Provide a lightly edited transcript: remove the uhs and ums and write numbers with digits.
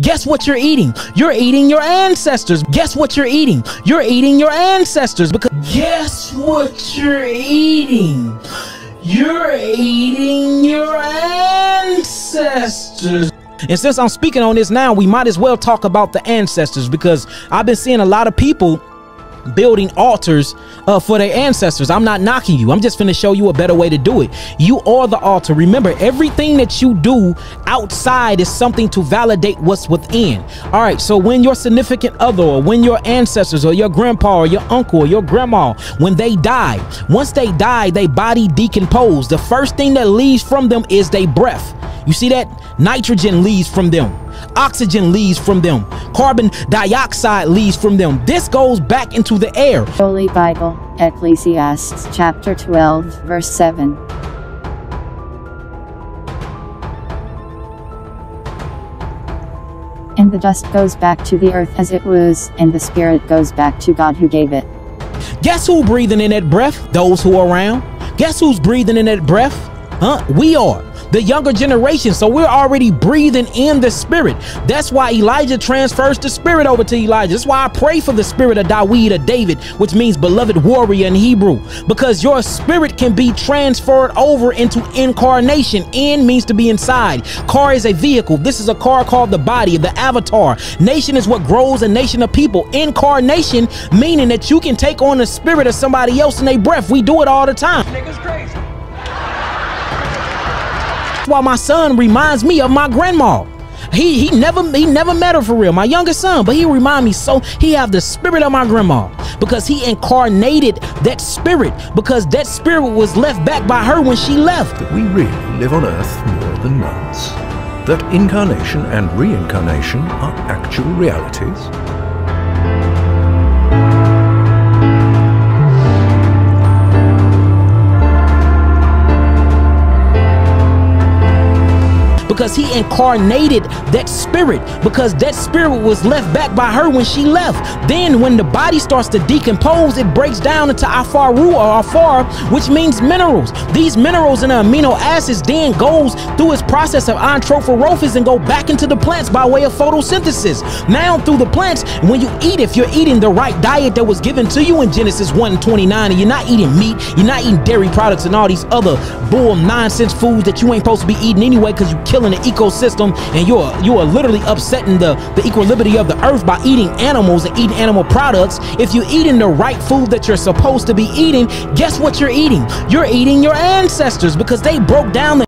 Guess what you're eating? You're eating your ancestors. Guess what you're eating? You're eating your ancestors. Because guess what you're eating? You're eating your ancestors. And since I'm speaking on this now, we might as well talk about the ancestors, because I've been seeing a lot of people building altars for their ancestors. I'm not knocking you. I'm just finna show you a better way to do it. You are the altar. Remember, everything that you do outside is something to validate what's within. All right, so when your significant other, or when your ancestors, or your grandpa, or your uncle, or your grandma, when they die, once they die, their body decomposes. The first thing that leaves from them is their breath. You see that? Nitrogen leaves from them. Oxygen leaves from them. Carbon dioxide leaves from them. This goes back into the air. Holy Bible, Ecclesiastes chapter 12, verse 7. And the dust goes back to the earth as it was, and the spirit goes back to God who gave it. Guess who breathing in that breath? Those who are around. Guess who's breathing in that breath? We are the younger generation. So we're already breathing in the spirit. That's why Elijah transfers the spirit over to Elijah. That's why I pray for the spirit of Dawid, of David, which means beloved warrior in Hebrew, because your spirit can be transferred over into incarnation. In means to be inside. Car is a vehicle. This is a car called the body, the avatar. Nation is what grows a nation of people. Incarnation meaning that you can take on the spirit of somebody else in their breath. We do it all the time. Nigga's crazy. That's why my son reminds me of my grandma. He never met her for real, my youngest son, but he remind me, so he have the spirit of my grandma, because he incarnated that spirit, because that spirit was left back by her when she left. That we really live on earth more than once. That incarnation and reincarnation are actual realities. Because he incarnated that spirit, because that spirit was left back by her when she left. Then when the body starts to decompose, it breaks down into afaru, or afar, which means minerals. These minerals and amino acids then goes through its process of anthrophorophysis and go back into the plants by way of photosynthesis. Now through the plants, when you eat, if you're eating the right diet that was given to you in Genesis 1:29, and you're not eating meat, you're not eating dairy products and all these other bull nonsense foods that you ain't supposed to be eating anyway, because you're killing the ecosystem, and you are literally upsetting the equilibrium of the earth by eating animals and eating animal products. If you're eating the right food that you're supposed to be eating, guess what you're eating? You're eating your ancestors, because they broke down the